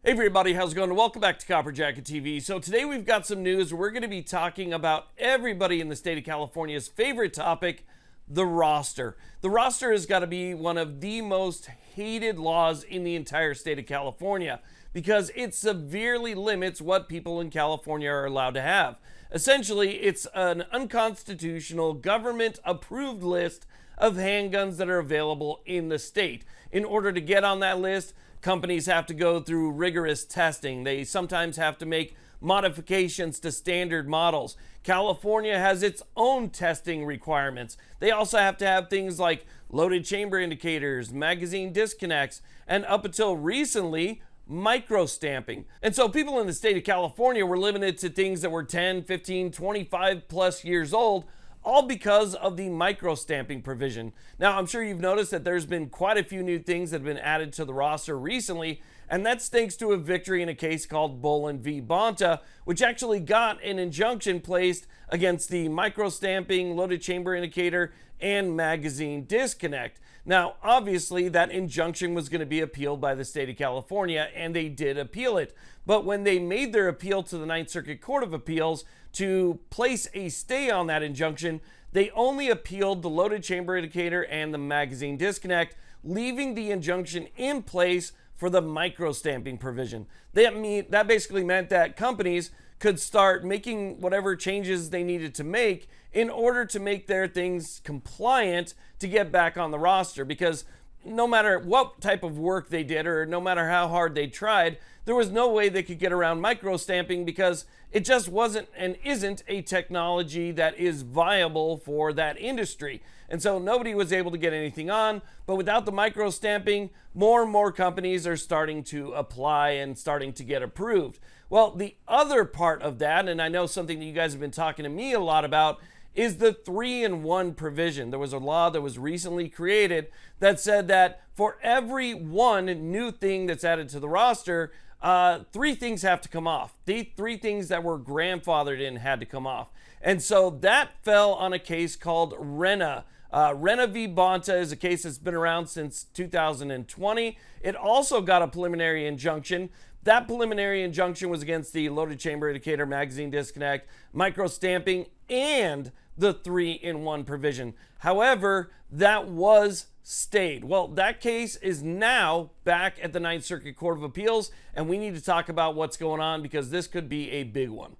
Hey everybody, how's it going? Welcome back to Copper Jacket TV. So today we've got some news. We're going to be talking about everybody in the state of California's favorite topic, the roster. The roster has got to be one of the most hated laws in the entire state of California because it severely limits what people in California are allowed to have. Essentially, it's an unconstitutional government-approved list of handguns that are available in the state. In order to get on that list, companies have to go through rigorous testing. They sometimes have to make modifications to standard models. California has its own testing requirements. They also have to have things like loaded chamber indicators, magazine disconnects, and up until recently, micro stamping. And so people in the state of California were limited to things that were 10, 15, 25 plus years old, all because of the micro stamping provision. Now, I'm sure you've noticed that there's been quite a few new things that have been added to the roster recently, and that's thanks to a victory in a case called Bolin v. Bonta, which actually got an injunction placed against the micro stamping, loaded chamber indicator, and magazine disconnect. Now, obviously, that injunction was going to be appealed by the state of California, and they did appeal it. But when they made their appeal to the Ninth Circuit Court of Appeals to place a stay on that injunction, they only appealed the loaded chamber indicator and the magazine disconnect, leaving the injunction in place for the micro stamping provision. That basically meant that companies could start making whatever changes they needed to make in order to make their things compliant to get back on the roster, because no matter what type of work they did or no matter how hard they tried, there was no way they could get around micro stamping because it just wasn't and isn't a technology that is viable for that industry. And so nobody was able to get anything on, but without the micro stamping, more and more companies are starting to apply and starting to get approved. Well, the other part of that, and I know something that you guys have been talking to me a lot about, is the 3-in-1 provision. There was a law that was recently created that said that for every one new thing that's added to the roster, 3 things have to come off. The 3 things that were grandfathered in had to come off. And so that fell on a case called Renna. Renna v. Bonta is a case that's been around since 2020. It also got a preliminary injunction. That preliminary injunction was against the loaded chamber indicator, magazine disconnect, micro stamping, and the 3-in-1 provision. However, that was stayed. Well, that case is now back at the Ninth Circuit Court of Appeals, and we need to talk about what's going on because this could be a big one.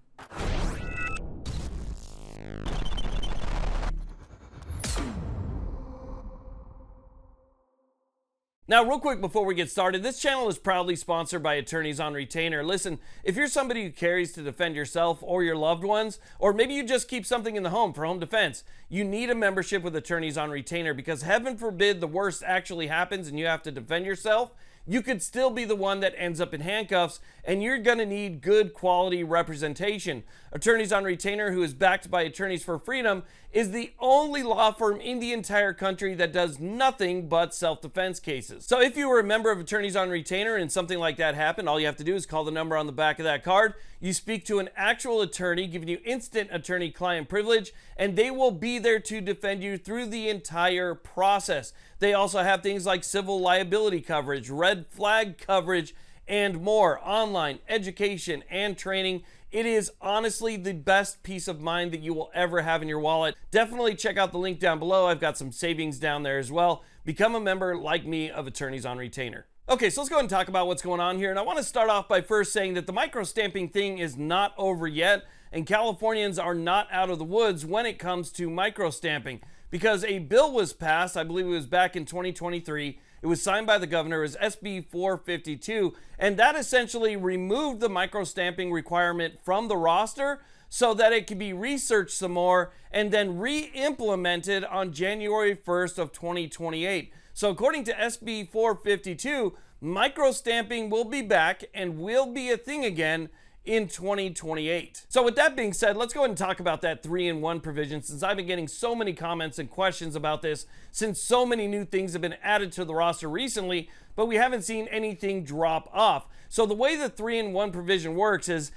Now, real quick before we get started, this channel is proudly sponsored by Attorneys on Retainer. Listen, if you're somebody who carries to defend yourself or your loved ones, or maybe you just keep something in the home for home defense, you need a membership with Attorneys on Retainer because heaven forbid the worst actually happens and you have to defend yourself. You could still be the one that ends up in handcuffs, and you're going to need good quality representation. Attorneys on Retainer, who is backed by Attorneys for Freedom, is the only law firm in the entire country that does nothing but self-defense cases. So if you were a member of Attorneys on Retainer and something like that happened, all you have to do is call the number on the back of that card. You speak to an actual attorney, giving you instant attorney-client privilege, and they will be there to defend you through the entire process. They also have things like civil liability coverage, red flag coverage, and more. Online education and training. It is honestly the best peace of mind that you will ever have in your wallet. Definitely check out the link down below. I've got some savings down there as well. Become a member like me of Attorneys on Retainer. Okay, so let's go ahead and talk about what's going on here. And I want to start off by first saying that the micro stamping thing is not over yet, and Californians are not out of the woods when it comes to micro stamping, because a bill was passed, I believe it was back in 2023. It was signed by the governor. It was SB 452, and that essentially removed the micro stamping requirement from the roster so that it could be researched some more and then re-implemented on January 1st of 2028. So according to SB 452, micro stamping will be back and will be a thing again in 2028. So with that being said, let's go ahead and talk about that 3-in-1 provision, since I've been getting so many comments and questions about this since so many new things have been added to the roster recently, but we haven't seen anything drop off. So the way the 3-in-1 provision works is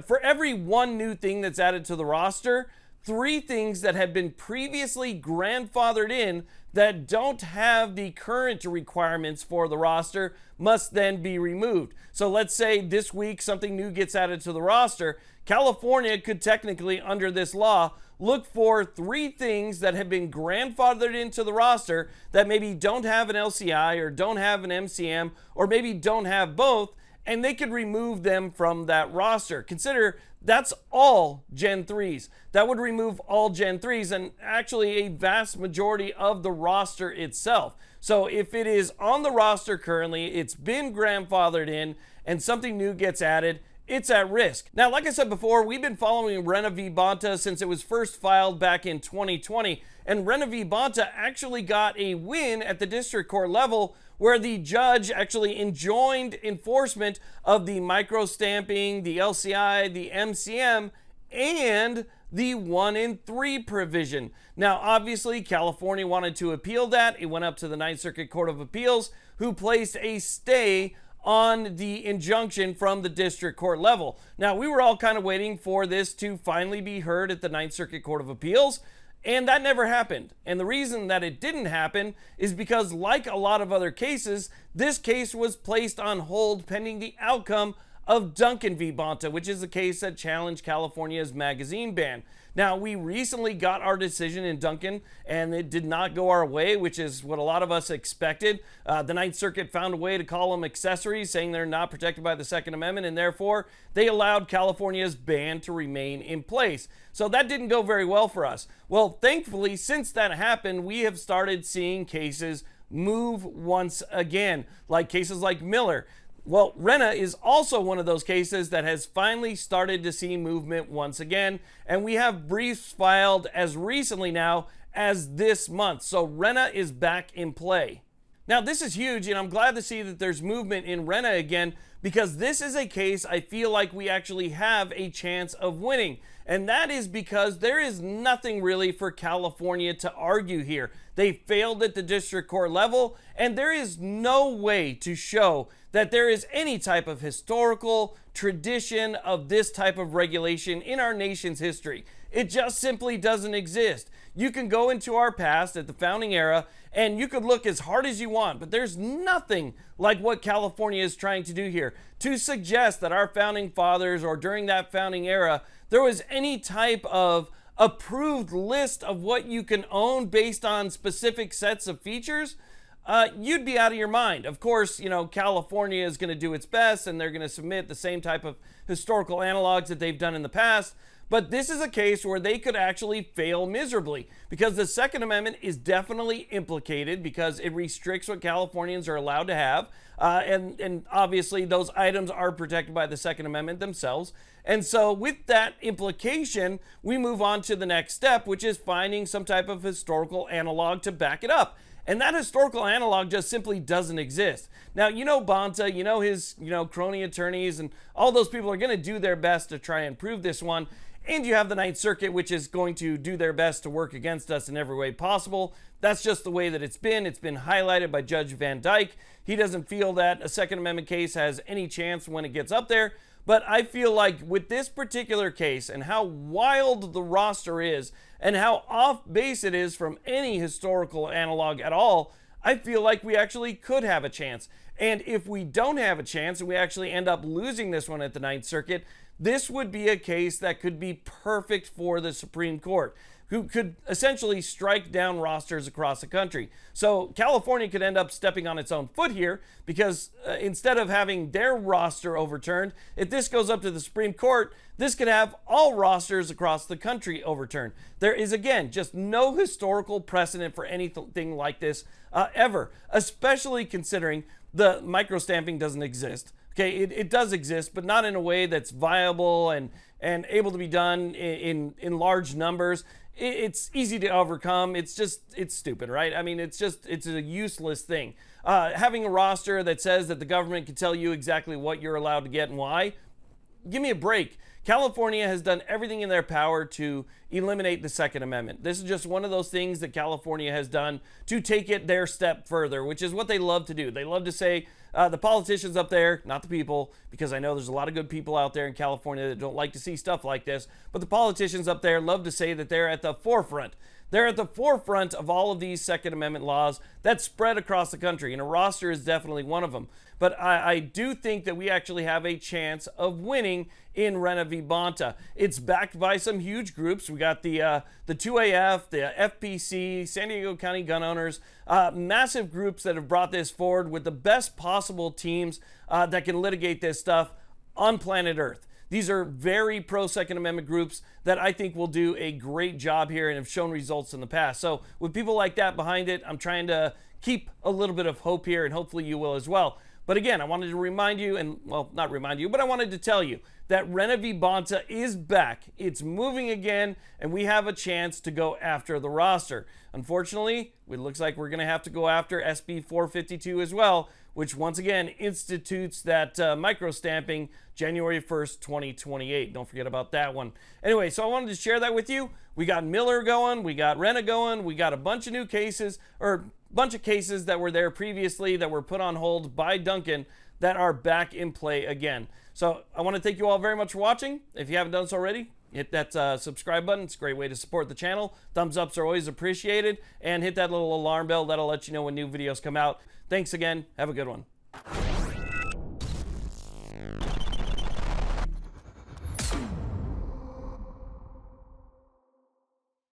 for every one new thing that's added to the roster, 3 things that have been previously grandfathered in that don't have the current requirements for the roster must then be removed. So let's say this week something new gets added to the roster. California could technically, under this law, look for 3 things that have been grandfathered into the roster that maybe don't have an LCI or don't have an MCM or maybe don't have both, and they could remove them from that roster. Consider that's all Gen 3s. That would remove all Gen 3s and actually a vast majority of the roster itself. So if it is on the roster currently, it's been grandfathered in, and something new gets added, it's at risk. Now, like I said before, we've been following Renna v. Bonta since it was first filed back in 2020, and Renna v. Bonta actually got a win at the district court level where the judge actually enjoined enforcement of the micro-stamping, the LCI, the MCM, and the 1 in 3 provision. Now, obviously, California wanted to appeal that. It went up to the Ninth Circuit Court of Appeals, who placed a stay on the injunction from the district court level. Now, we were all kind of waiting for this to finally be heard at the Ninth Circuit Court of Appeals, and that never happened. And the reason that it didn't happen is because, like a lot of other cases, this case was placed on hold pending the outcome of Duncan v. Bonta, which is a case that challenged California's magazine ban. Now, we recently got our decision in Duncan, and it did not go our way, which is what a lot of us expected. The Ninth Circuit found a way to call them accessories, saying they're not protected by the Second Amendment, and therefore they allowed California's ban to remain in place. So that didn't go very well for us. Well, thankfully, since that happened, we have started seeing cases move once again, like cases like Miller. Well, Renna is also one of those cases that has finally started to see movement once again, and we have briefs filed as recently now as this month. So Renna is back in play. Now, this is huge, and I'm glad to see that there's movement in Renna again, because this is a case I feel like we actually have a chance of winning. And that is because there is nothing really for California to argue here. They failed at the district court level, and there is no way to show that there is any type of historical tradition of this type of regulation in our nation's history. It just simply doesn't exist. You can go into our past at the founding era and you could look as hard as you want, but there's nothing like what California is trying to do here to suggest that our founding fathers or during that founding era there was any type of approved list of what you can own based on specific sets of features. You'd be out of your mind. Of course, you know, California is going to do its best and they're going to submit the same type of historical analogs that they've done in the past. But this is a case where they could actually fail miserably because the Second Amendment is definitely implicated because it restricts what Californians are allowed to have. And obviously those items are protected by the Second Amendment themselves. And so with that implication, we move on to the next step, which is finding some type of historical analog to back it up. And that historical analog just simply doesn't exist. Now, you know Bonta, you know his, crony attorneys, and all those people are going to do their best to try and prove this one. And you have the Ninth Circuit, which is going to do their best to work against us in every way possible. That's just the way that it's been. It's been highlighted by Judge Van Dyke. He doesn't feel that a Second Amendment case has any chance when it gets up there. But I feel like with this particular case and how wild the roster is and how off base it is from any historical analog at all, I feel like we actually could have a chance. And if we don't have a chance and we actually end up losing this one at the Ninth Circuit, this would be a case that could be perfect for the Supreme Court, who could essentially strike down rosters across the country. So California could end up stepping on its own foot here because instead of having their roster overturned, if this goes up to the Supreme Court, this could have all rosters across the country overturned. There is, again, just no historical precedent for anything like this ever, especially considering the microstamping doesn't exist. Okay, it does exist, but not in a way that's viable and able to be done in large numbers. It's easy to overcome. It's stupid, right? I mean, it's a useless thing. Having a roster that says that the government can tell you exactly what you're allowed to get and why, give me a break. California has done everything in their power to eliminate the Second Amendment. This is just one of those things that California has done to take it their step further, which is what they love to do. They love to say The politicians up there, not the people, because I know there's a lot of good people out there in California that don't like to see stuff like this, but the politicians up there love to say that they're at the forefront. They're at the forefront of all of these Second Amendment laws that spread across the country, and a roster is definitely one of them. But I do think that we actually have a chance of winning in Renna v. Bonta. It's backed by some huge groups. We got the 2AF, the FPC, San Diego County Gun Owners, massive groups that have brought this forward with the best possible teams that can litigate this stuff on planet Earth. These are very pro-Second Amendment groups that I think will do a great job here and have shown results in the past. So with people like that behind it, I'm trying to keep a little bit of hope here, and hopefully you will as well. But again, I wanted to remind you, and well, not remind you, but I wanted to tell you that Renna v. Bonta is back. It's moving again, and we have a chance to go after the roster. Unfortunately, it looks like we're going to have to go after SB 452 as well, which once again institutes that micro-stamping January 1st, 2028. Don't forget about that one. Anyway, so I wanted to share that with you. We got Miller going, we got Renna going, we got a bunch of new cases, or bunch of cases that were there previously that were put on hold by Duncan that are back in play again. So I want to thank you all very much for watching. If you haven't done so already, hit that subscribe button. It's a great way to support the channel. Thumbs ups are always appreciated. And hit that little alarm bell. That'll let you know when new videos come out. Thanks again. Have a good one.